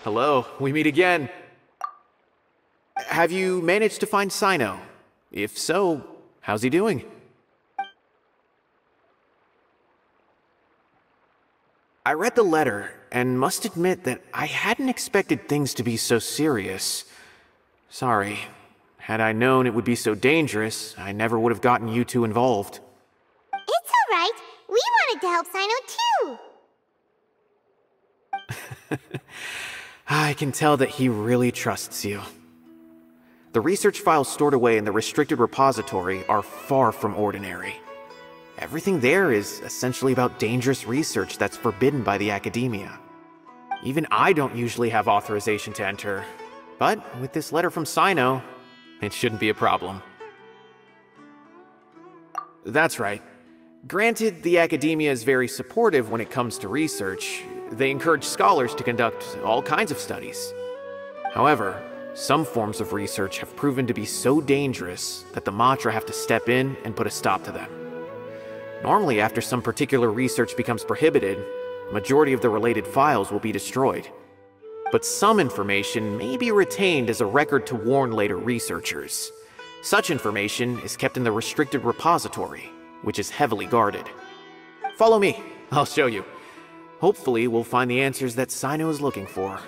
Hello, we meet again. Have you managed to find Sino? If so, how's he doing? I read the letter, and must admit that I hadn't expected things to be so serious. Sorry. Had I known it would be so dangerous, I never would have gotten you two involved. It's alright. We wanted to help Sino too. I can tell that he really trusts you. The research files stored away in the restricted repository are far from ordinary. Everything there is essentially about dangerous research that's forbidden by the academia. Even I don't usually have authorization to enter, but with this letter from Sino, it shouldn't be a problem. That's right. Granted, the academia is very supportive when it comes to research. They encourage scholars to conduct all kinds of studies. However, some forms of research have proven to be so dangerous that the Matra have to step in and put a stop to them. Normally, after some particular research becomes prohibited, the majority of the related files will be destroyed. But some information may be retained as a record to warn later researchers. Such information is kept in the restricted repository, which is heavily guarded. Follow me, I'll show you. Hopefully, we'll find the answers that Sino is looking for.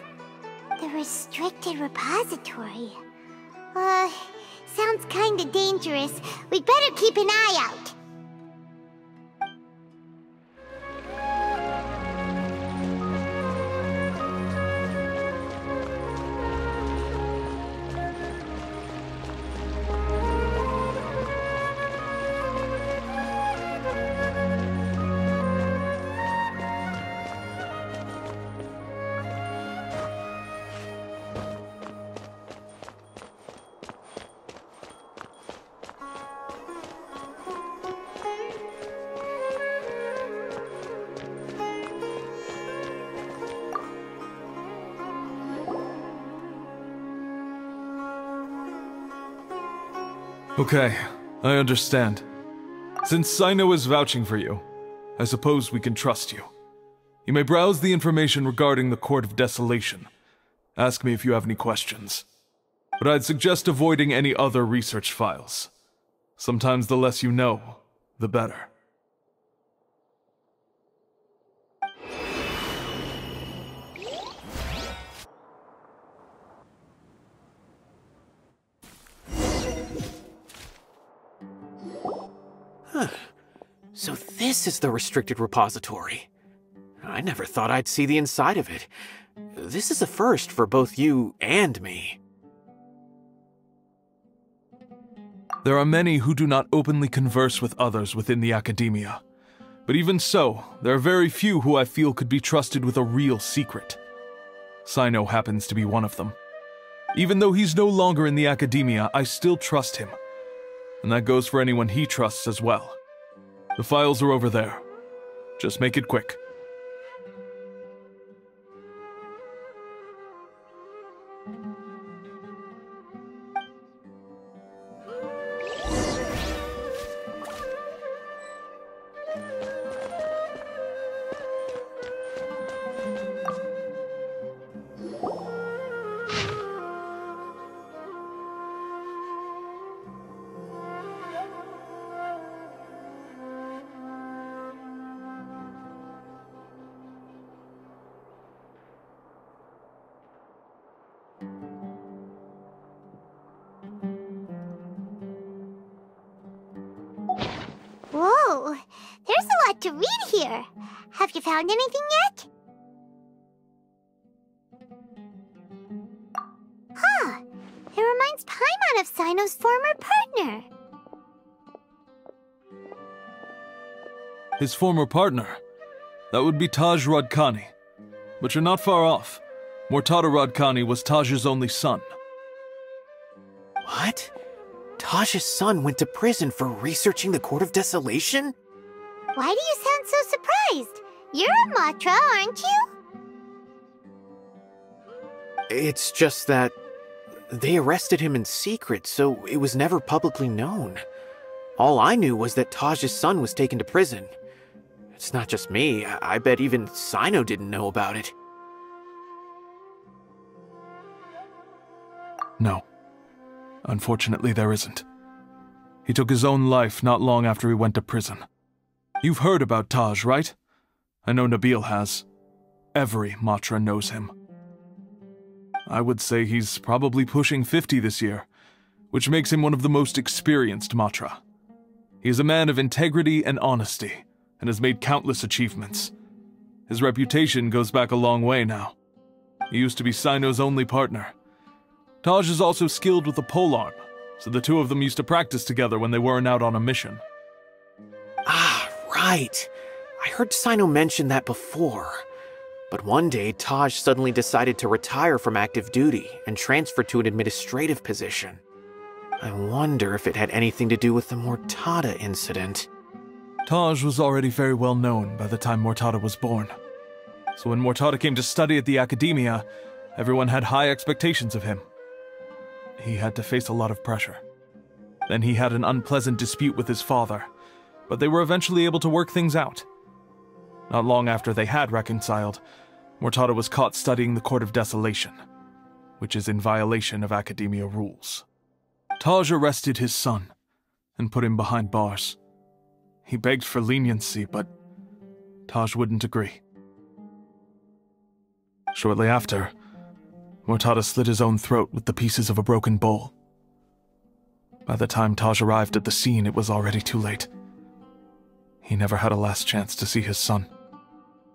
The restricted repository. Sounds kinda dangerous. We'd better keep an eye out. Okay, I understand. Since Sino is vouching for you, I suppose we can trust you. You may browse the information regarding the Court of Desolation. Ask me if you have any questions. But I'd suggest avoiding any other research files. Sometimes the less you know, the better. So this is the restricted repository. I never thought I'd see the inside of it. This is a first for both you and me. There are many who do not openly converse with others within the academia. But even so, there are very few who I feel could be trusted with a real secret. Sino happens to be one of them. Even though he's no longer in the academia, I still trust him. And that goes for anyone he trusts as well. The files are over there. Just make it quick. Whoa, there's a lot to read here. Have you found anything yet? Huh, it reminds Paimon of Sino's former partner. His former partner? That would be Taj Radkani. But you're not far off. Mortada Radkani was Taj's only son. What? Taj's son went to prison for researching the Court of Desolation? Why do you sound so surprised? You're a Matra, aren't you? It's just that they arrested him in secret, so it was never publicly known. All I knew was that Taj's son was taken to prison. It's not just me. I bet even Sino didn't know about it. No. Unfortunately, there isn't. He took his own life not long after he went to prison. You've heard about Taj, right? I know Nabil has. Every Matra knows him. I would say he's probably pushing 50 this year, which makes him one of the most experienced Matra. He is a man of integrity and honesty, and has made countless achievements. His reputation goes back a long way now. He used to be Sino's only partner. Taj is also skilled with the polearm, so the two of them used to practice together when they weren't out on a mission. Ah, right. I heard Sino mention that before. But one day, Taj suddenly decided to retire from active duty and transfer to an administrative position. I wonder if it had anything to do with the Mortada incident. Taj was already very well known by the time Mortada was born. So when Mortada came to study at the Academia, everyone had high expectations of him. He had to face a lot of pressure. Then he had an unpleasant dispute with his father, but they were eventually able to work things out. Not long after they had reconciled, Mortada was caught studying the Court of Desolation, which is in violation of Academia rules. Taj arrested his son and put him behind bars. He begged for leniency, but Taj wouldn't agree. Shortly after, Mortada slit his own throat with the pieces of a broken bowl. By the time Taj arrived at the scene, it was already too late. He never had a last chance to see his son.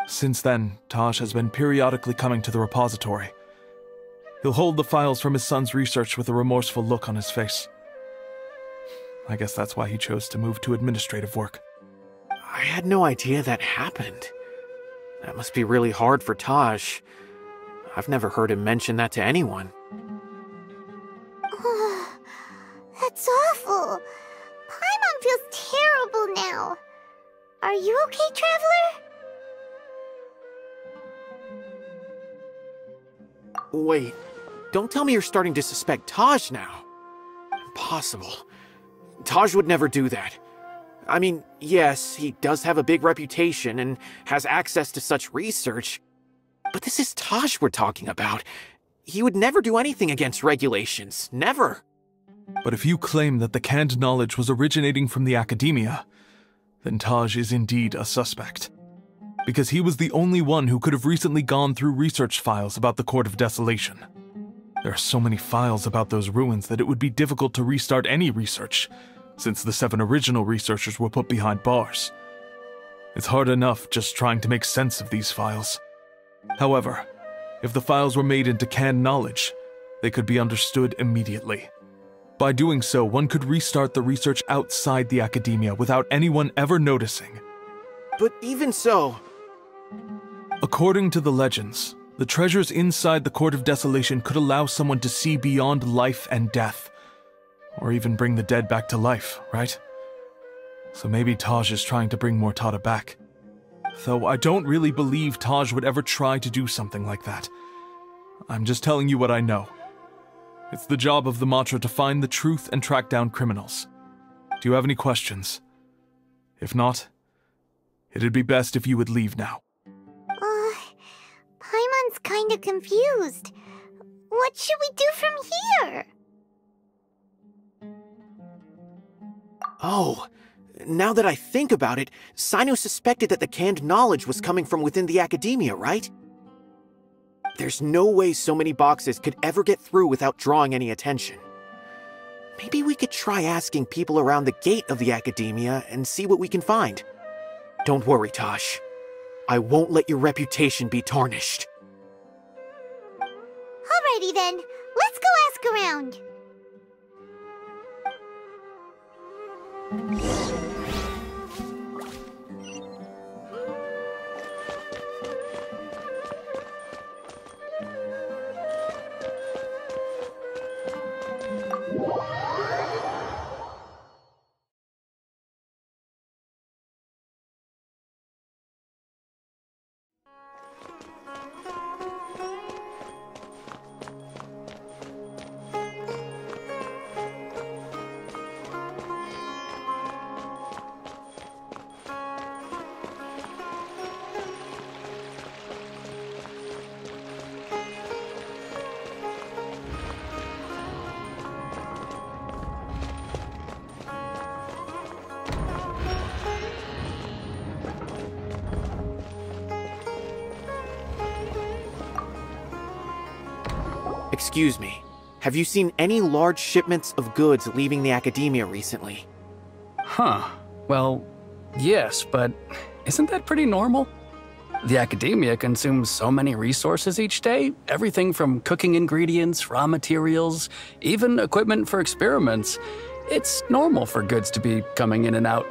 Since then, Taj has been periodically coming to the repository. He'll hold the files from his son's research with a remorseful look on his face. I guess that's why he chose to move to administrative work. I had no idea that happened. That must be really hard for Taj. I've never heard him mention that to anyone. That's awful. Paimon feels terrible now. Are you okay, Traveler? Wait, don't tell me you're starting to suspect Taj now. Impossible. Taj would never do that. I mean, yes, he does have a big reputation and has access to such research, but this is Taj we're talking about. He would never do anything against regulations. Never. But if you claim that the canned knowledge was originating from the Academia, then Taj is indeed a suspect. Because he was the only one who could have recently gone through research files about the Court of Desolation. There are so many files about those ruins that it would be difficult to restart any research, since the 7 original researchers were put behind bars. It's hard enough just trying to make sense of these files. However, if the files were made into canned knowledge, they could be understood immediately. By doing so, one could restart the research outside the Academia without anyone ever noticing. But even so... According to the legends, the treasures inside the Court of Desolation could allow someone to see beyond life and death, or even bring the dead back to life, right? So maybe Taj is trying to bring Mortada back. Though I don't really believe Taj would ever try to do something like that. I'm just telling you what I know. It's the job of the Matra to find the truth and track down criminals. Do you have any questions? If not, it'd be best if you would leave now. Paimon's kinda confused. What should we do from here? Oh, now that I think about it, Sino suspected that the canned knowledge was coming from within the Academia, right? There's no way so many boxes could ever get through without drawing any attention. Maybe we could try asking people around the gate of the Academia and see what we can find. Don't worry, Tosh. I won't let your reputation be tarnished. Alrighty then, let's go ask around. Excuse me, have you seen any large shipments of goods leaving the academia recently? Huh. Well, yes, but isn't that pretty normal? The academia consumes so many resources each day, everything from cooking ingredients, raw materials, even equipment for experiments. It's normal for goods to be coming in and out.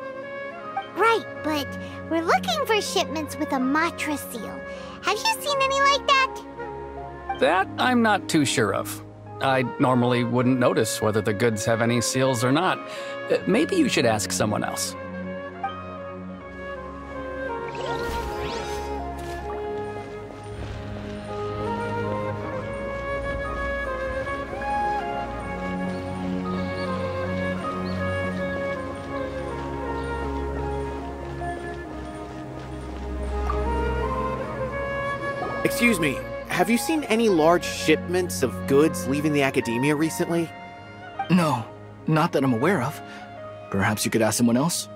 Right, but we're looking for shipments with a Matra seal. Have you seen any like that? That I'm not too sure of. I normally wouldn't notice whether the goods have any seals or not. Maybe you should ask someone else. Excuse me, have you seen any large shipments of goods leaving the academia recently? No, not that I'm aware of. Perhaps you could ask someone else?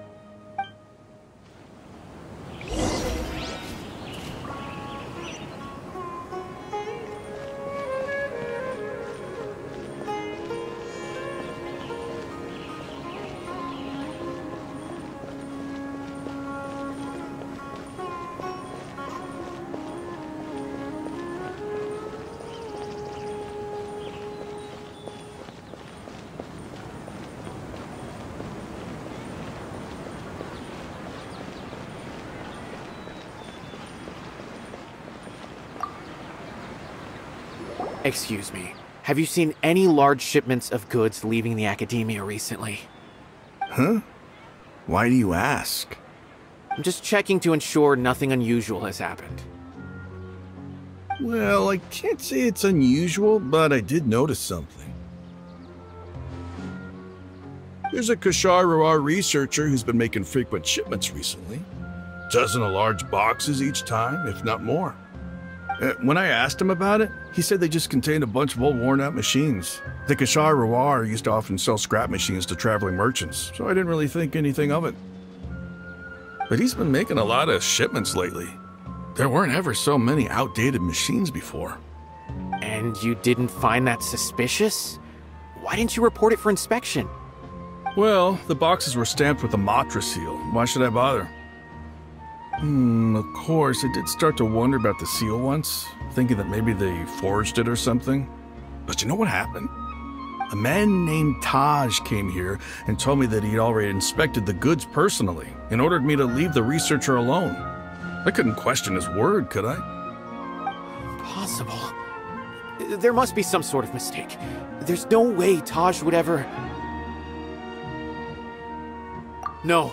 Excuse me, have you seen any large shipments of goods leaving the academia recently? Huh? Why do you ask? I'm just checking to ensure nothing unusual has happened. Well, I can't say it's unusual, but I did notice something. There's a Kashar researcher who's been making frequent shipments recently. Dozen of large boxes each time, if not more. When I asked him about it, he said they just contained a bunch of old worn-out machines. The Kashar used to often sell scrap machines to traveling merchants, so I didn't really think anything of it. But he's been making a lot of shipments lately. There weren't ever so many outdated machines before. And you didn't find that suspicious? Why didn't you report it for inspection? Well, the boxes were stamped with a Matra seal. Why should I bother? Of course, I did start to wonder about the seal once, thinking that maybe they forged it or something. But you know what happened? A man named Taj came here and told me that he'd already inspected the goods personally and ordered me to leave the researcher alone. I couldn't question his word, could I? Impossible. There must be some sort of mistake. There's no way Taj would ever... No,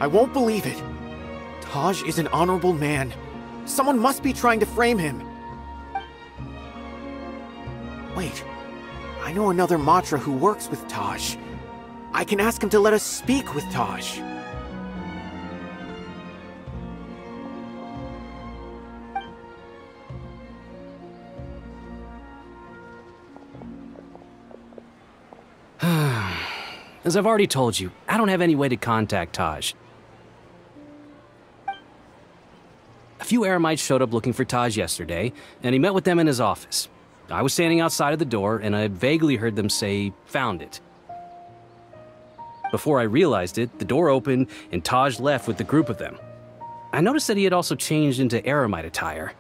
I won't believe it. Taj is an honorable man. Someone must be trying to frame him. Wait, I know another Matra who works with Taj. I can ask him to let us speak with Taj. As I've already told you, I don't have any way to contact Taj. A few Eremites showed up looking for Taj yesterday, and he met with them in his office. I was standing outside of the door, and I vaguely heard them say, "Found it." Before I realized it, the door opened, and Taj left with the group of them. I noticed that he had also changed into Eremite attire.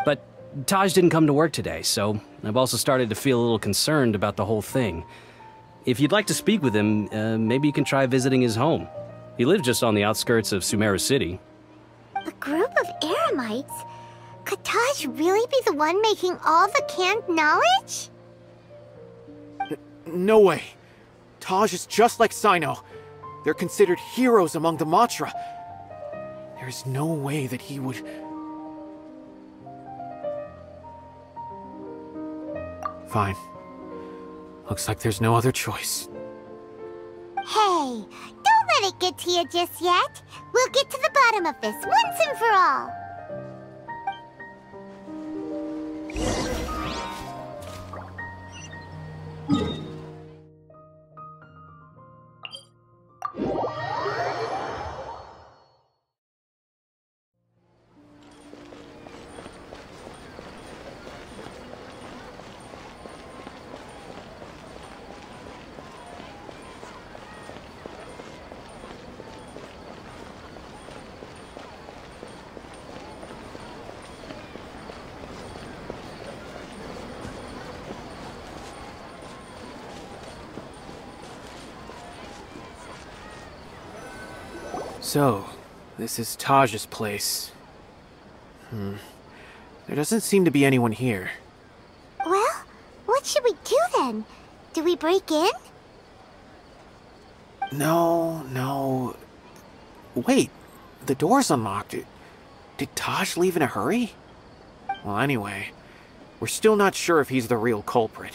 But Taj didn't come to work today, so I've also started to feel a little concerned about the whole thing. If you'd like to speak with him, maybe you can try visiting his home. He lives just on the outskirts of Sumeru City. A group of Eremites? Could Taj really be the one making all the canned knowledge? No way. Taj is just like Sino. They're considered heroes among the Matra. There's no way that he would... Fine. Looks like there's no other choice. Hey, don't let it get to you just yet. We'll get to the bottom of this once and for all. So, this is Taj's place. There doesn't seem to be anyone here. Well, what should we do then? Do we break in? No. Wait, the door's unlocked. Did Taj leave in a hurry? Well, anyway, we're still not sure if he's the real culprit.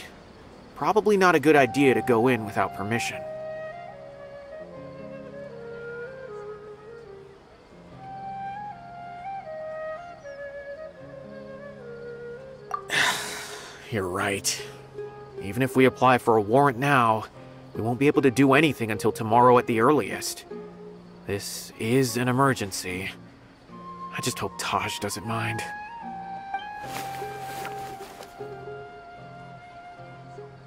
Probably not a good idea to go in without permission. You're right. Even if we apply for a warrant now, we won't be able to do anything until tomorrow at the earliest. This is an emergency. I just hope Taj doesn't mind.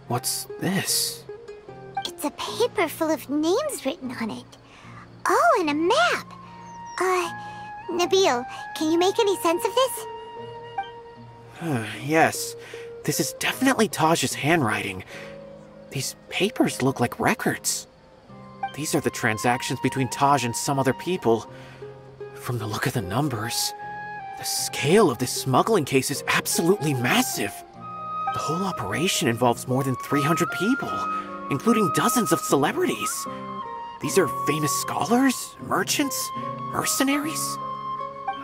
What's this? It's a paper full of names written on it. Oh, and a map. Nabil, can you make any sense of this? Yes, this is definitely Taj's handwriting. These papers look like records. These are the transactions between Taj and some other people. From the look of the numbers, the scale of this smuggling case is absolutely massive. The whole operation involves more than 300 people, including dozens of celebrities. These are famous scholars, merchants, mercenaries.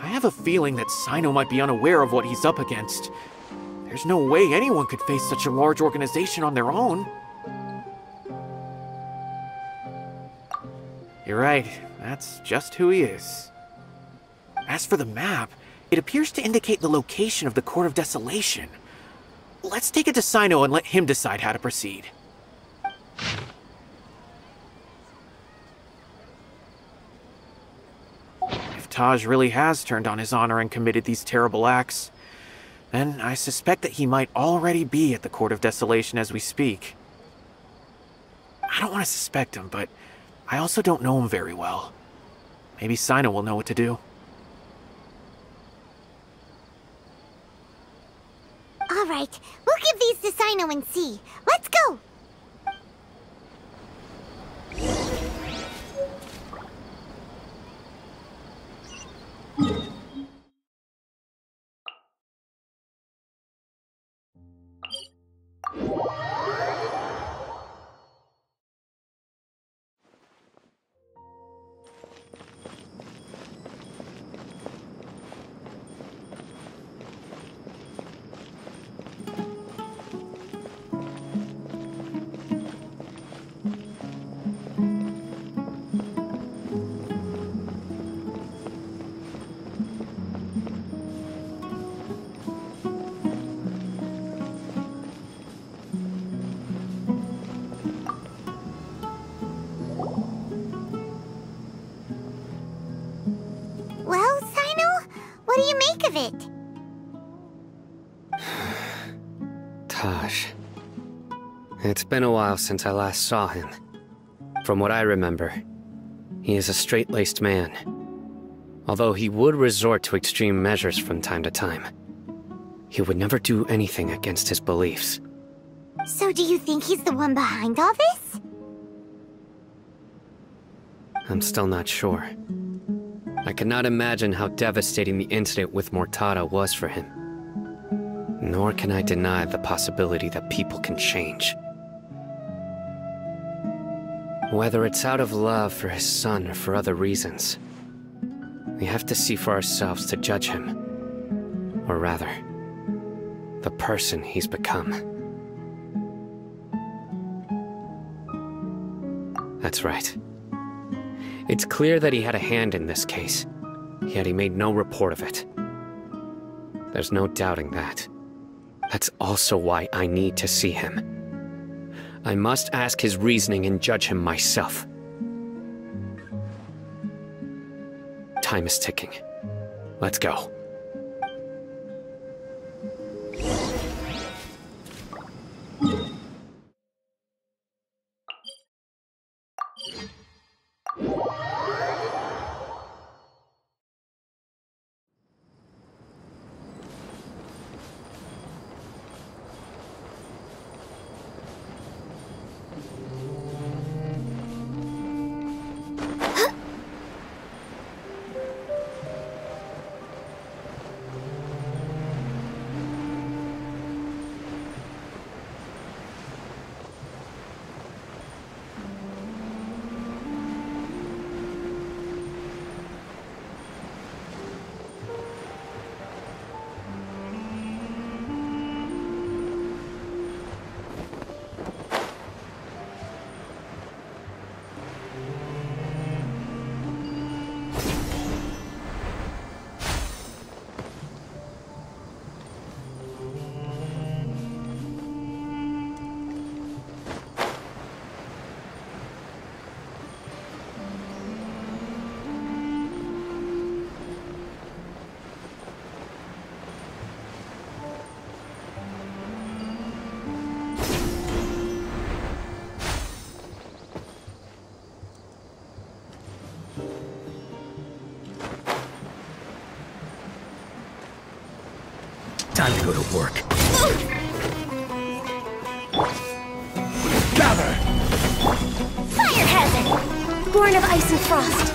I have a feeling that Sino might be unaware of what he's up against. There's no way anyone could face such a large organization on their own. You're right, that's just who he is. As for the map, it appears to indicate the location of the Court of Desolation. Let's take it to Sino and let him decide how to proceed. If Taj really has turned on his honor and committed these terrible acts, then I suspect that he might already be at the Court of Desolation as we speak. I don't want to suspect him, but I also don't know him very well. Maybe Sino will know what to do. All right, we'll give these to Sino and see. Let's go! Well, Sino, what do you make of it? Taj. It's been a while since I last saw him. From what I remember, he is a straight-laced man. Although he would resort to extreme measures from time to time, he would never do anything against his beliefs. So do you think he's the one behind all this? I'm still not sure. I cannot imagine how devastating the incident with Mortada was for him. Nor can I deny the possibility that people can change. Whether it's out of love for his son or for other reasons, we have to see for ourselves to judge him. Or rather, the person he's become. That's right. It's clear that he had a hand in this case, yet he made no report of it. There's no doubting that. That's also why I need to see him. I must ask his reasoning and judge him myself. Time is ticking. Let's go. Time to go to work. Gather! Fire hazard! Born of ice and frost.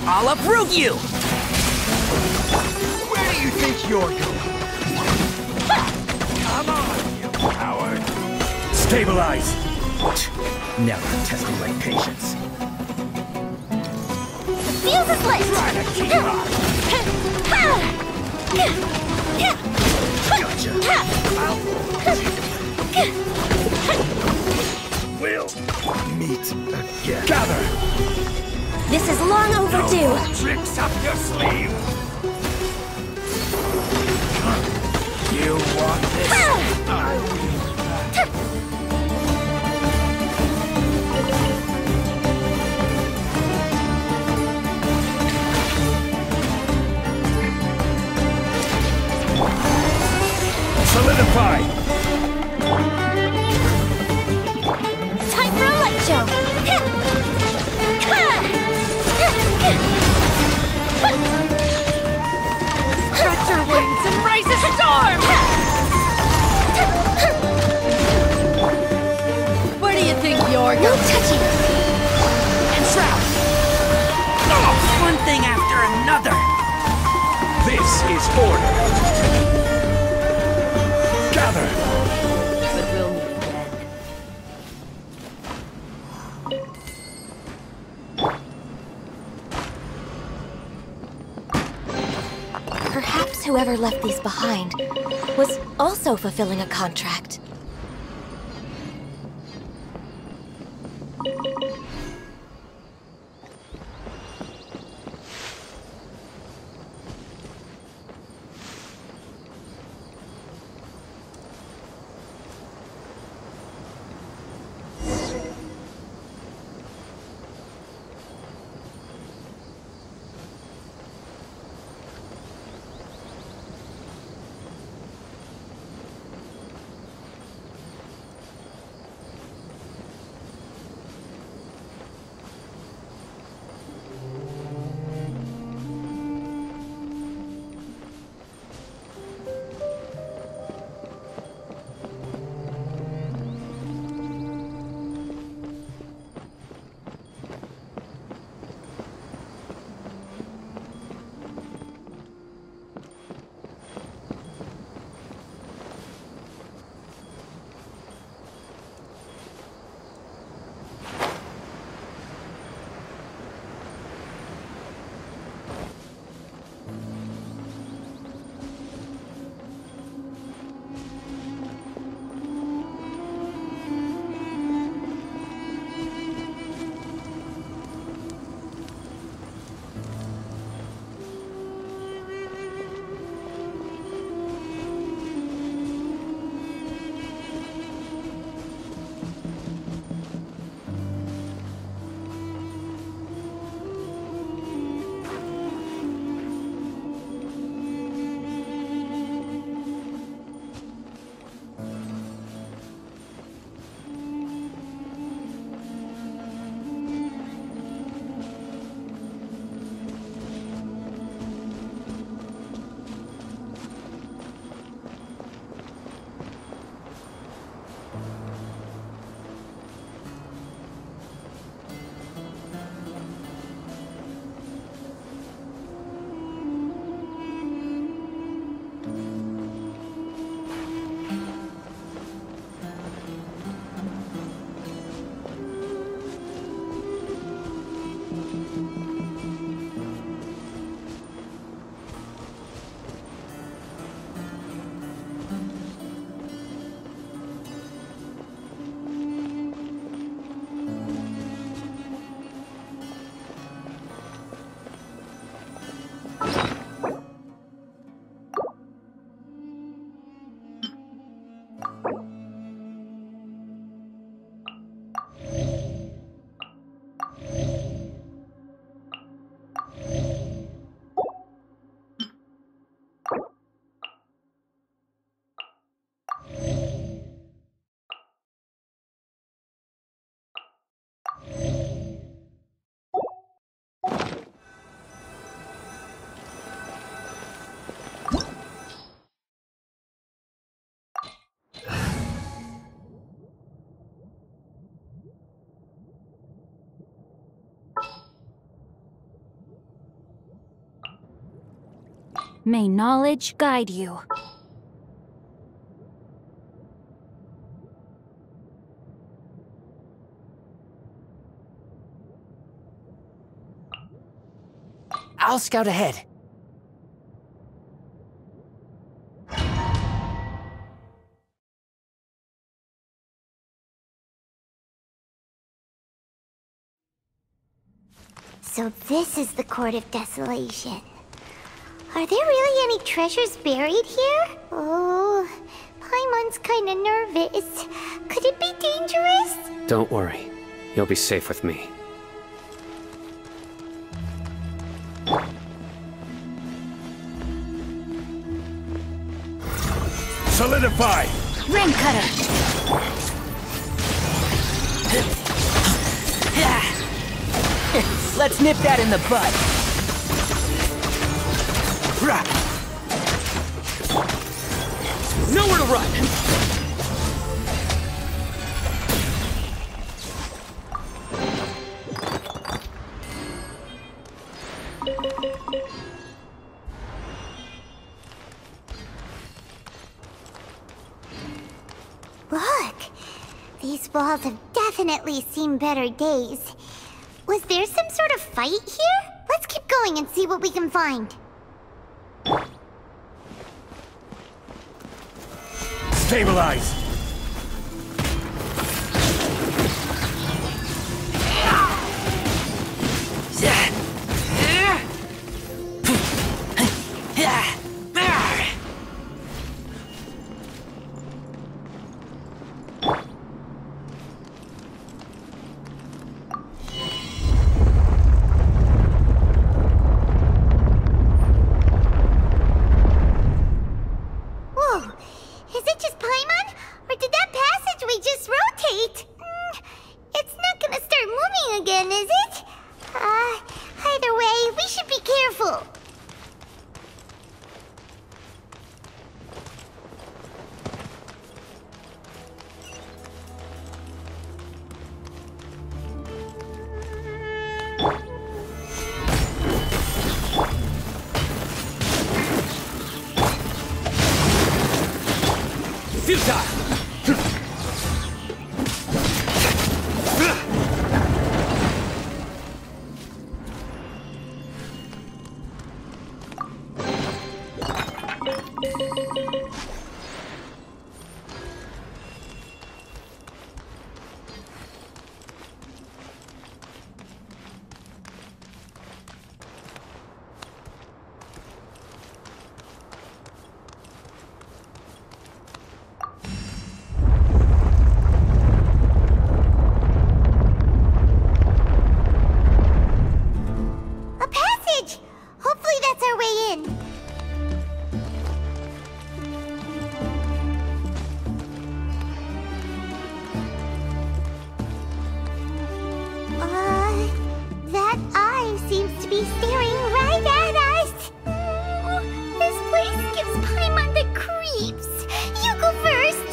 I'll uproot you! Where do you think you're going? Come on, you coward! Stabilize! Never testing my patience. Fuse is lit! Try to keep up! Gotcha! We'll meet again. Gather! This is long overdue. No tricks up your sleeve! You want this? I will. Solidify! Time for a light show. Stretch your wings, embrace a storm! Where do you think you're going? No touching. Entrap! One thing after another! This is order! Gather! But we'll meet again. Perhaps whoever left these behind was also fulfilling a contract. May knowledge guide you. I'll scout ahead. So this is the Court of Desolation. Are there really any treasures buried here? Oh, Paimon's kinda nervous. Could it be dangerous? Don't worry. You'll be safe with me. Solidify! Ring cutter! Let's nip that in the bud. Nowhere to run! Look! These walls have definitely seen better days. Was there some sort of fight here? Let's keep going and see what we can find. Stabilize! Whoa! Is it just Paimon? Or did that passageway just rotate? It's not gonna start moving again, is it? Either way, we should be careful. A passage! Hopefully that's our way in. That eye seems to be staring right at us. This place gives Paimon the creeps. You go first.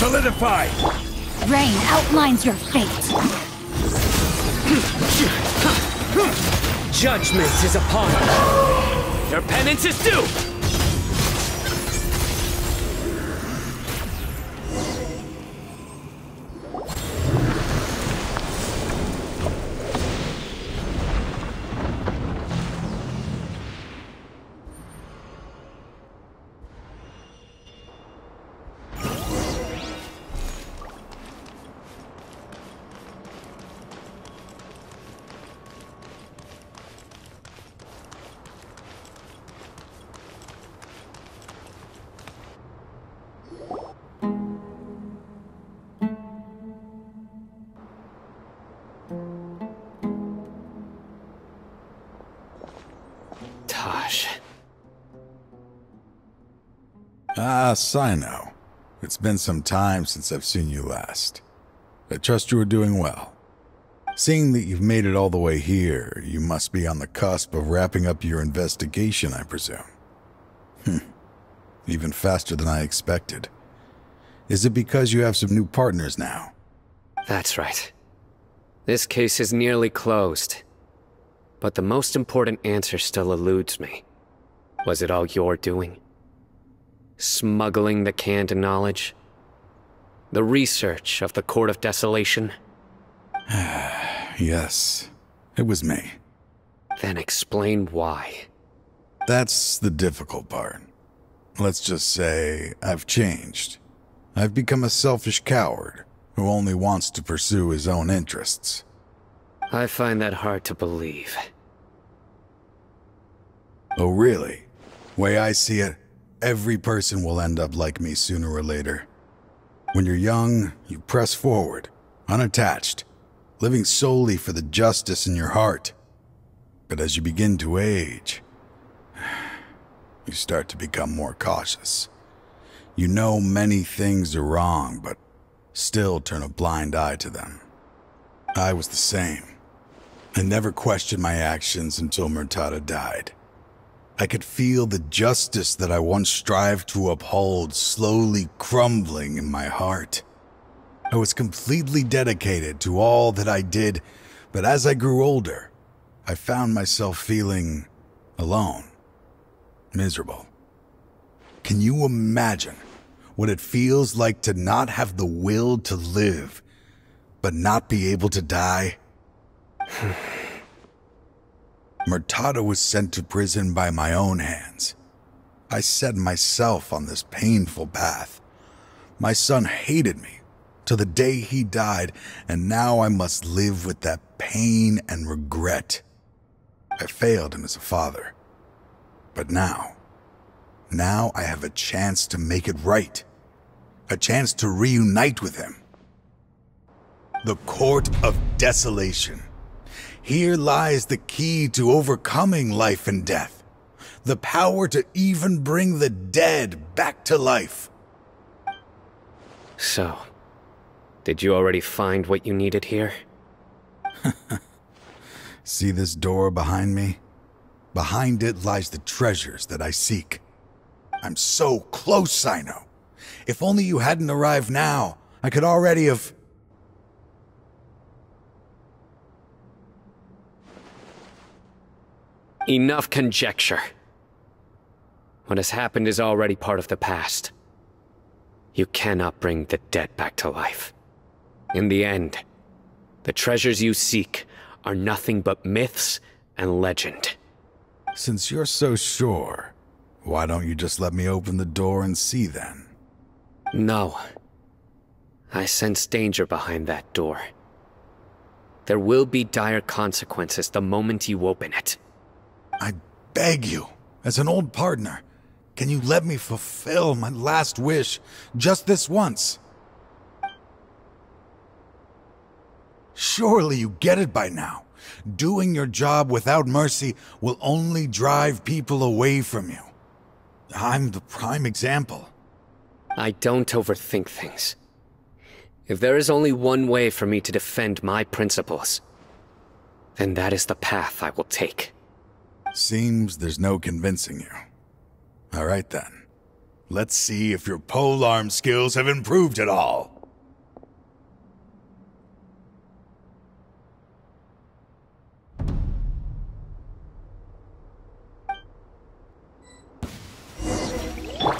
Solidify! Rain outlines your fate. Judgment is upon you. Your penance is due! Ah, Sino. It's been some time since I've seen you last. I trust you are doing well. Seeing that you've made it all the way here, you must be on the cusp of wrapping up your investigation, I presume. Even faster than I expected. Is it because you have some new partners now? That's right. This case is nearly closed. But the most important answer still eludes me. Was it all your doing? Smuggling the canned knowledge? The research of the Court of Desolation? Yes, it was me. Then explain why. That's the difficult part. Let's just say I've changed. I've become a selfish coward who only wants to pursue his own interests. I find that hard to believe. Oh, really? Way I see it, every person will end up like me sooner or later. When you're young, you press forward, unattached, living solely for the justice in your heart. But as you begin to age, you start to become more cautious. You know many things are wrong, but still turn a blind eye to them. I was the same. I never questioned my actions until Murtada died. I could feel the justice that I once strived to uphold slowly crumbling in my heart. I was completely dedicated to all that I did, but as I grew older, I found myself feeling alone, miserable. Can you imagine what it feels like to not have the will to live, but not be able to die? Murtada was sent to prison by my own hands. I set myself on this painful path. My son hated me till the day he died, and now I must live with that pain and regret. I failed him as a father. But now I have a chance to make it right. A chance to reunite with him. The Court of Desolation. Here lies the key to overcoming life and death. The power to even bring the dead back to life. So, did you already find what you needed here? See this door behind me? Behind it lies the treasures that I seek. I'm so close, Sino. If only you hadn't arrived now, I could already have... Enough conjecture. What has happened is already part of the past. You cannot bring the dead back to life. In the end, the treasures you seek are nothing but myths and legend. Since you're so sure, why don't you just let me open the door and see then? No. I sense danger behind that door. There will be dire consequences the moment you open it. I beg you, as an old partner, can you let me fulfill my last wish just this once? Surely you get it by now. Doing your job without mercy will only drive people away from you. I'm the prime example. I don't overthink things. If there is only one way for me to defend my principles, then that is the path I will take. Seems there's no convincing you. All right then. Let's see if your polearm skills have improved at all.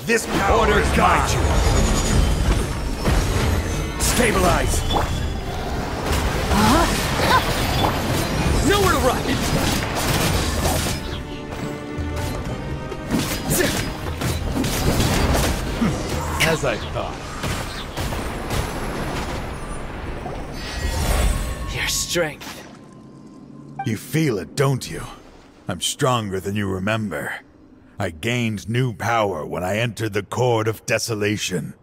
This power Order is guide mine. you. Stabilize. Nowhere to run! As I thought. Your strength. You feel it, don't you? I'm stronger than you remember. I gained new power when I entered the Court of Desolation.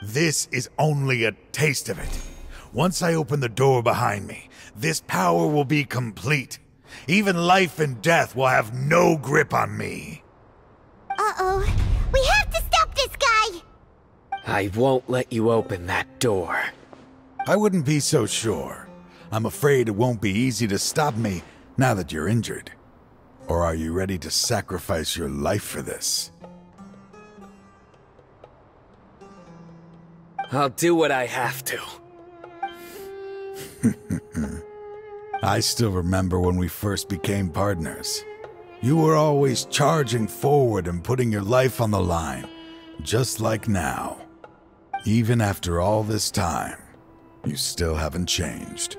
This is only a taste of it. Once I open the door behind me, this power will be complete. Even life and death will have no grip on me. Uh-oh. We have to stop this guy! I won't let you open that door. I wouldn't be so sure. I'm afraid it won't be easy to stop me now that you're injured. Or are you ready to sacrifice your life for this? I'll do what I have to. I still remember when we first became partners. You were always charging forward and putting your life on the line, just like now. Even after all this time, you still haven't changed.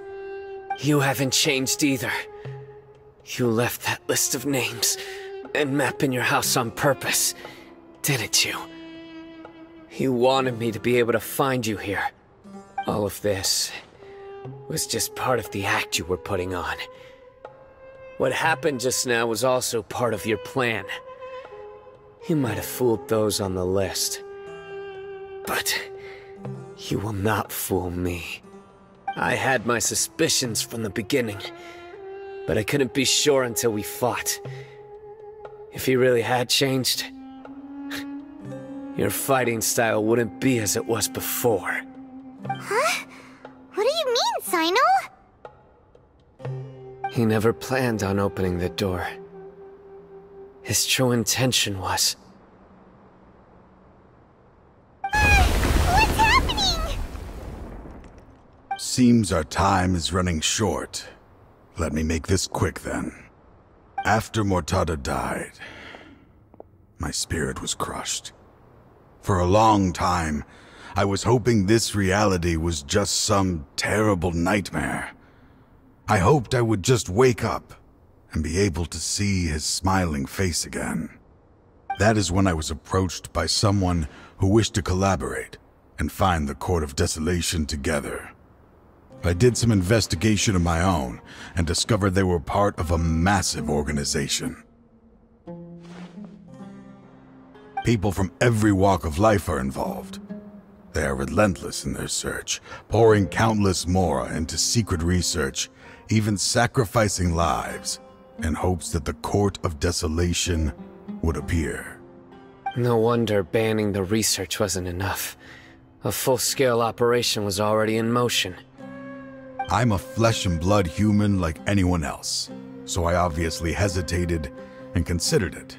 You haven't changed either. You left that list of names and map in your house on purpose, didn't you? You wanted me to be able to find you here. All of this was just part of the act you were putting on. What happened just now was also part of your plan. You might have fooled those on the list, but you will not fool me. I had my suspicions from the beginning, but I couldn't be sure until we fought. If he really had changed, your fighting style wouldn't be as it was before. Huh? What do you mean, Sino? He never planned on opening the door. His true intention was... What's happening? Seems our time is running short. Let me make this quick then. After Mortada died, my spirit was crushed. For a long time, I was hoping this reality was just some terrible nightmare. I hoped I would just wake up and be able to see his smiling face again. That is when I was approached by someone who wished to collaborate and find the Court of Desolation together. I did some investigation of my own and discovered they were part of a massive organization. People from every walk of life are involved. They are relentless in their search, pouring countless mora into secret research, even sacrificing lives in hopes that the Court of Desolation would appear. No wonder banning the research wasn't enough. A full-scale operation was already in motion. I'm a flesh and blood human like anyone else, so I obviously hesitated and considered it.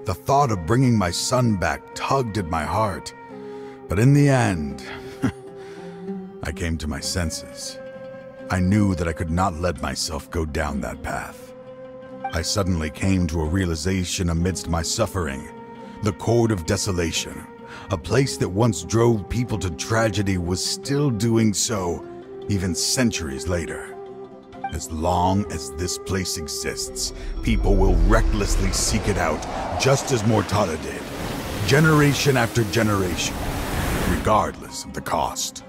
The thought of bringing my son back tugged at my heart, but in the end, I came to my senses. I knew that I could not let myself go down that path. I suddenly came to a realization amidst my suffering. The Court of Desolation, a place that once drove people to tragedy, was still doing so even centuries later. As long as this place exists, people will recklessly seek it out, just as Mortada did, generation after generation, regardless of the cost.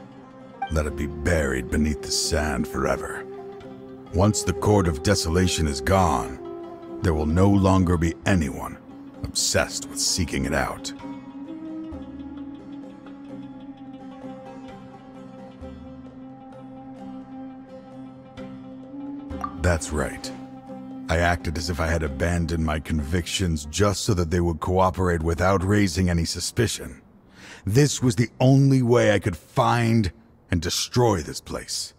Let it be buried beneath the sand forever. Once the Court of Desolation is gone, there will no longer be anyone obsessed with seeking it out. That's right. I acted as if I had abandoned my convictions just so that they would cooperate without raising any suspicion. This was the only way I could find and destroy this place.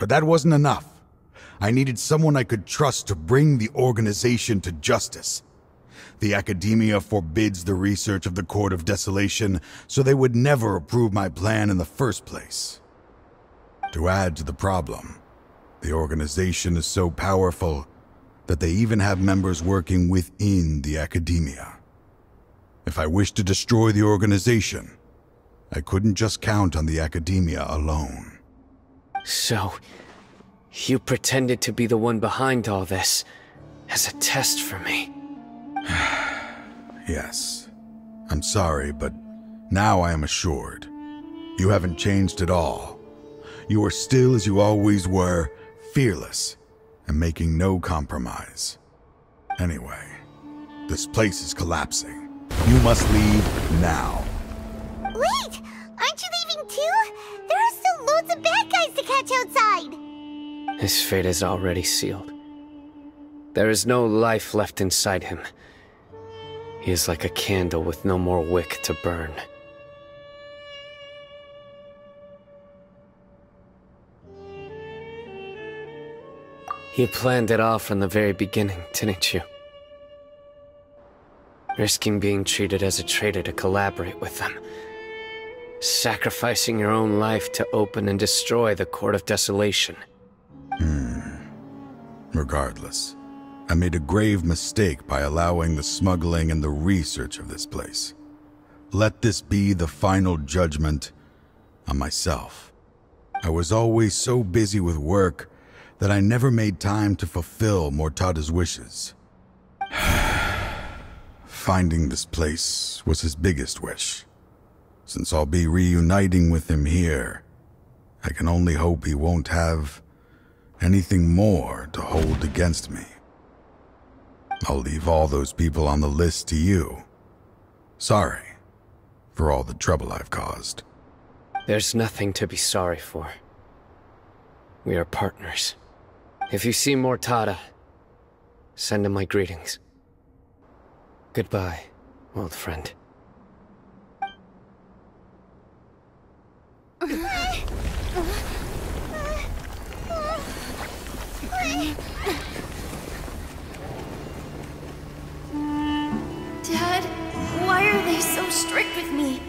But that wasn't enough. I needed someone I could trust to bring the organization to justice. The Academia forbids the research of the Court of Desolation, so they would never approve my plan in the first place. To add to the problem, the organization is so powerful that they even have members working within the Academia. If I wished to destroy the organization, I couldn't just count on the Academia alone. So, you pretended to be the one behind all this, as a test for me. Yes. I'm sorry, but now I am assured. You haven't changed at all. You are still as you always were, fearless, and making no compromise. Anyway, this place is collapsing. You must leave now. Wait! Aren't you leaving too? There are still loads of bad guys to catch outside! His fate is already sealed. There is no life left inside him. He is like a candle with no more wick to burn. You planned it all from the very beginning, didn't you? Risking being treated as a traitor to collaborate with them. Sacrificing your own life to open and destroy the Court of Desolation. Regardless, I made a grave mistake by allowing the smuggling and the research of this place. Let this be the final judgment on myself. I was always so busy with work that I never made time to fulfill Mortada's wishes. Finding this place was his biggest wish. Since I'll be reuniting with him here, I can only hope he won't have anything more to hold against me. I'll leave all those people on the list to you. Sorry for all the trouble I've caused. There's nothing to be sorry for. We are partners. If you see Mortada, send him my greetings. Goodbye, old friend. Dad, why are they so strict with me?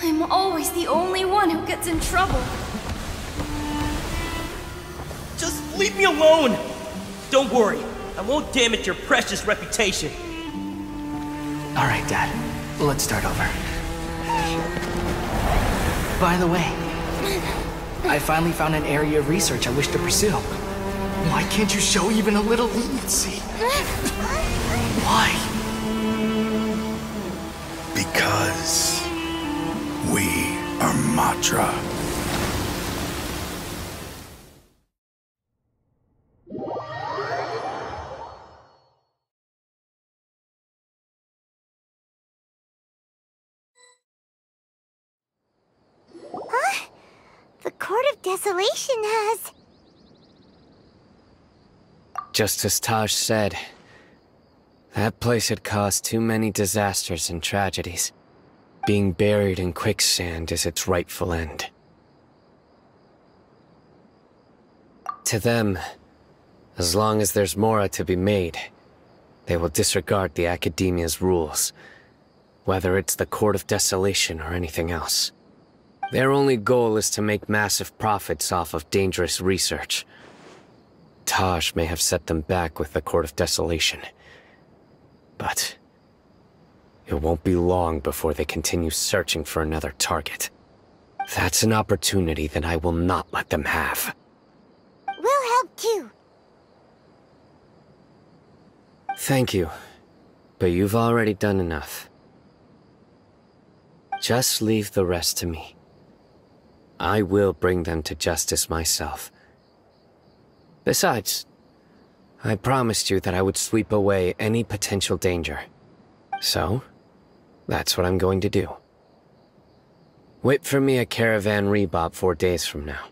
I'm always the only one who gets in trouble. Just leave me alone! Don't worry, I won't damage your precious reputation. Alright, Dad. Let's start over. By the way, I finally found an area of research I wish to pursue. Why can't you show even a little leniency? Why? Because we are Matra. Huh? The Court of Desolation has... Just as Taj said, that place had caused too many disasters and tragedies. Being buried in quicksand is its rightful end. To them, as long as there's Mora to be made, they will disregard the Academia's rules, whether it's the Court of Desolation or anything else. Their only goal is to make massive profits off of dangerous research. Taj may have set them back with the Court of Desolation, but it won't be long before they continue searching for another target. That's an opportunity that I will not let them have. We'll help too. Thank you, but you've already done enough. Just leave the rest to me. I will bring them to justice myself. Besides, I promised you that I would sweep away any potential danger. So, that's what I'm going to do. Wait for me at Caravan Rebop 4 days from now.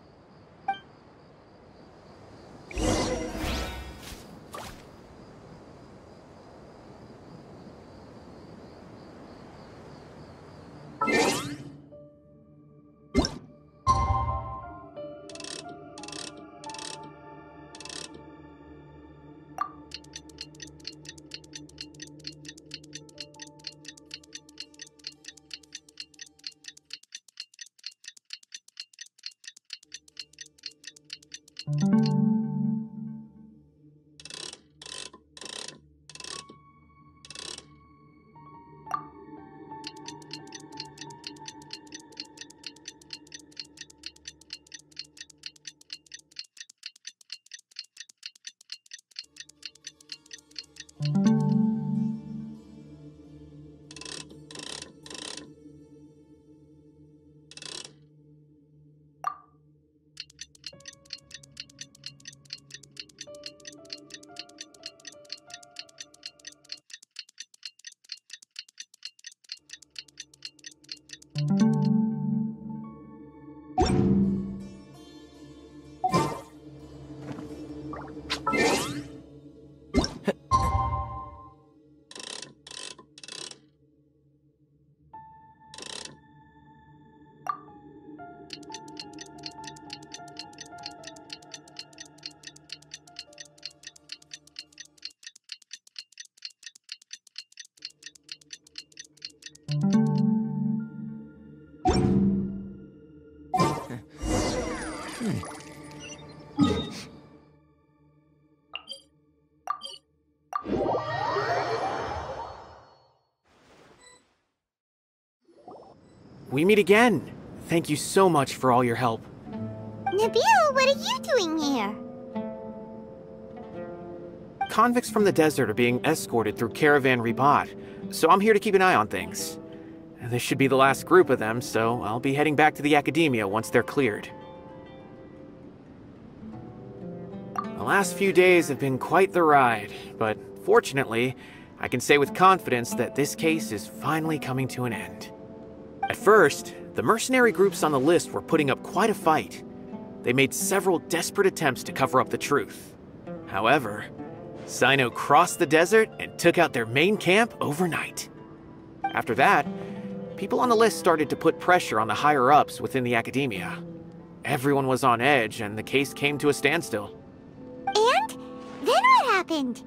We meet again. Thank you so much for all your help. Nabil, what are you doing here? Convicts from the desert are being escorted through Caravan Ribat, so I'm here to keep an eye on things. This should be the last group of them, so I'll be heading back to the Academia once they're cleared. The last few days have been quite the ride, but fortunately, I can say with confidence that this case is finally coming to an end. At first, the mercenary groups on the list were putting up quite a fight. They made several desperate attempts to cover up the truth. However, Sino crossed the desert and took out their main camp overnight. After that, people on the list started to put pressure on the higher-ups within the Academia. Everyone was on edge, and the case came to a standstill. And? Then what happened?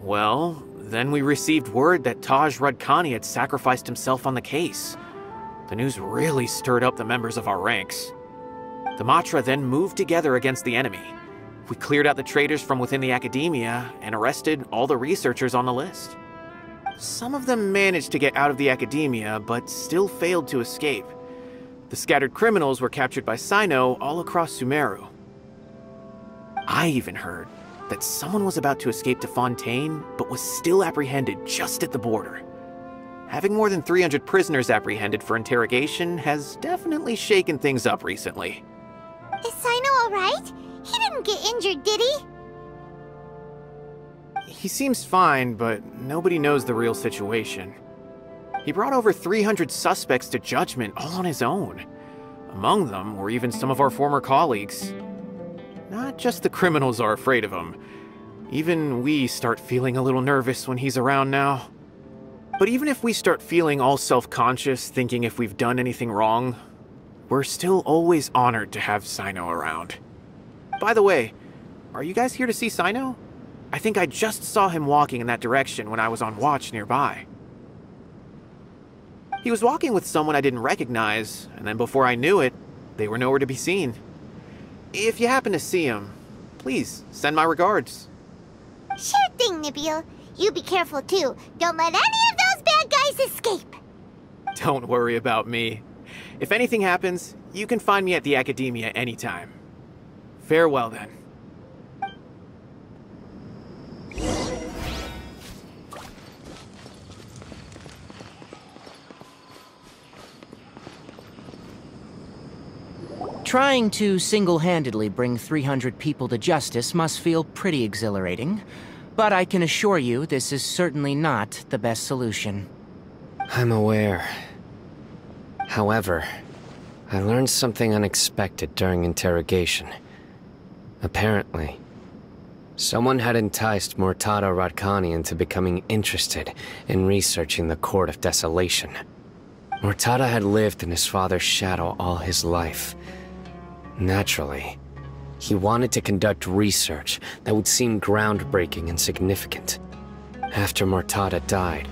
Well, then we received word that Taj Rudkani had sacrificed himself on the case. The news really stirred up the members of our ranks. The Matra then moved together against the enemy. We cleared out the traitors from within the Academia and arrested all the researchers on the list. Some of them managed to get out of the Academia, but still failed to escape. The scattered criminals were captured by Sino all across Sumeru. I even heard that someone was about to escape to Fontaine, but was still apprehended just at the border. Having more than 300 prisoners apprehended for interrogation has definitely shaken things up recently. Is Sino alright? He didn't get injured, did he? He seems fine, but nobody knows the real situation. He brought over 300 suspects to judgment all on his own. Among them were even some of our former colleagues. Not just the criminals are afraid of him. Even we start feeling a little nervous when he's around now. But even if we start feeling all self-conscious, thinking if we've done anything wrong, we're still always honored to have Sino around. By the way, are you guys here to see Sino? I think I just saw him walking in that direction when I was on watch nearby. He was walking with someone I didn't recognize, and then before I knew it, they were nowhere to be seen. If you happen to see him, please send my regards. Sure thing, Nabil. You be careful too. Don't let any of those bad guys escape. Don't worry about me. If anything happens, you can find me at the Academia anytime. Farewell then. Trying to single-handedly bring 300 people to justice must feel pretty exhilarating, but I can assure you this is certainly not the best solution. I'm aware. However, I learned something unexpected during interrogation. Apparently, someone had enticed Murtada Radkani into becoming interested in researching the Court of Desolation. Murtada had lived in his father's shadow all his life. Naturally, he wanted to conduct research that would seem groundbreaking and significant. After Murtada died,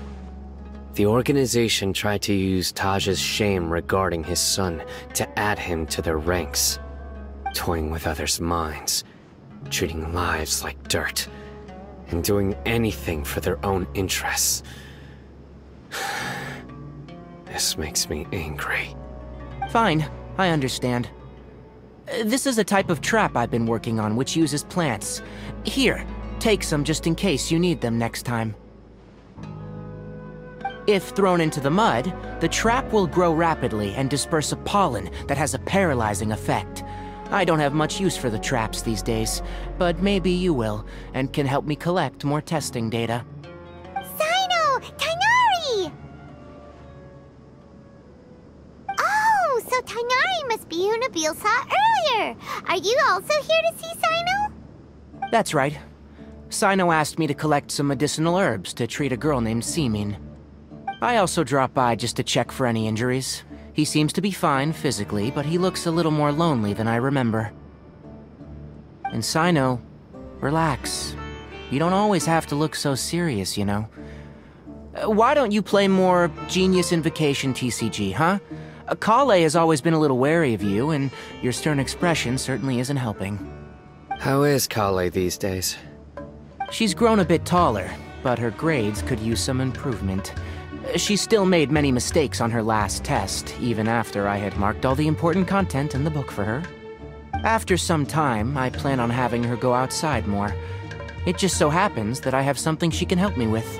the organization tried to use Taj's shame regarding his son to add him to their ranks, toying with others' minds, treating lives like dirt, and doing anything for their own interests. This makes me angry. Fine, I understand. This is a type of trap I've been working on which uses plants. Here, take some just in case you need them next time. If thrown into the mud, the trap will grow rapidly and disperse a pollen that has a paralyzing effect. I don't have much use for the traps these days, but maybe you will, and can help me collect more testing data. Sino! Tainari! Oh, so Tainari must be who Nabil saw earlier! Are you also here to see Sino? That's right. Sino asked me to collect some medicinal herbs to treat a girl named Simin. I also dropped by just to check for any injuries. He seems to be fine physically, but he looks a little more lonely than I remember. And Sino, relax. You don't always have to look so serious, you know. Why don't you play more Genius Invocation TCG, huh? Kale has always been a little wary of you, and your stern expression certainly isn't helping. How is Kale these days? She's grown a bit taller, but her grades could use some improvement. She still made many mistakes on her last test, even after I had marked all the important content in the book for her. After some time, I plan on having her go outside more. It just so happens that I have something she can help me with.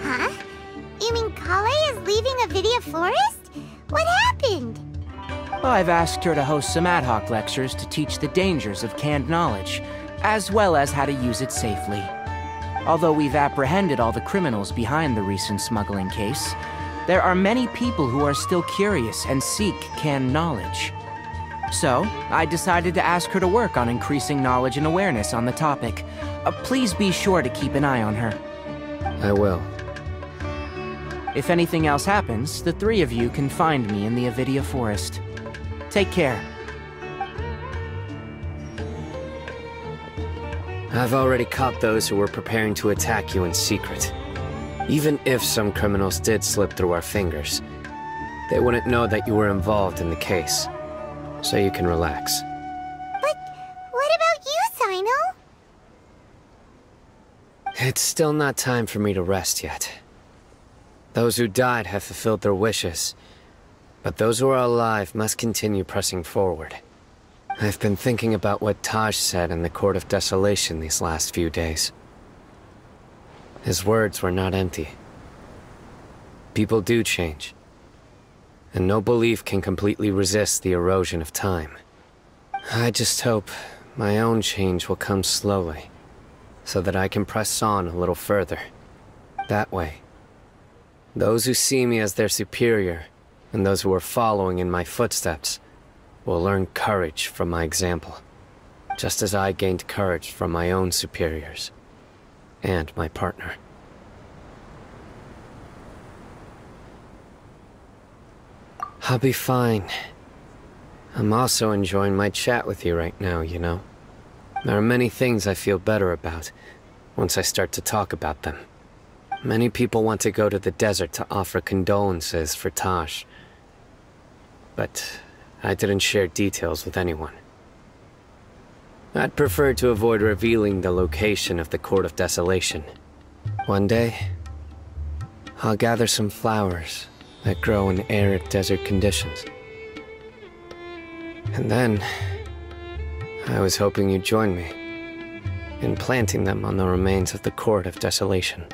Huh? You mean Kale is leaving Avidia Forest? What happened? Well, I've asked her to host some ad hoc lectures to teach the dangers of canned knowledge, as well as how to use it safely. Although we've apprehended all the criminals behind the recent smuggling case, there are many people who are still curious and seek canned knowledge. So, I decided to ask her to work on increasing knowledge and awareness on the topic. Please be sure to keep an eye on her. I will. If anything else happens, the three of you can find me in the Avidia Forest. Take care. I've already caught those who were preparing to attack you in secret. Even if some criminals did slip through our fingers, they wouldn't know that you were involved in the case. So you can relax. But what about you, Sino? It's still not time for me to rest yet. Those who died have fulfilled their wishes, but those who are alive must continue pressing forward. I've been thinking about what Taj said in the Court of Desolation these last few days. His words were not empty. People do change, and no belief can completely resist the erosion of time. I just hope my own change will come slowly, so that I can press on a little further. That way, those who see me as their superior, and those who are following in my footsteps, will learn courage from my example, just as I gained courage from my own superiors, and my partner. I'll be fine. I'm also enjoying my chat with you right now, you know. There are many things I feel better about once I start to talk about them. Many people want to go to the desert to offer condolences for Taj, but I didn't share details with anyone. I'd prefer to avoid revealing the location of the Court of Desolation. One day, I'll gather some flowers that grow in arid desert conditions. And then, I was hoping you'd join me in planting them on the remains of the Court of Desolation.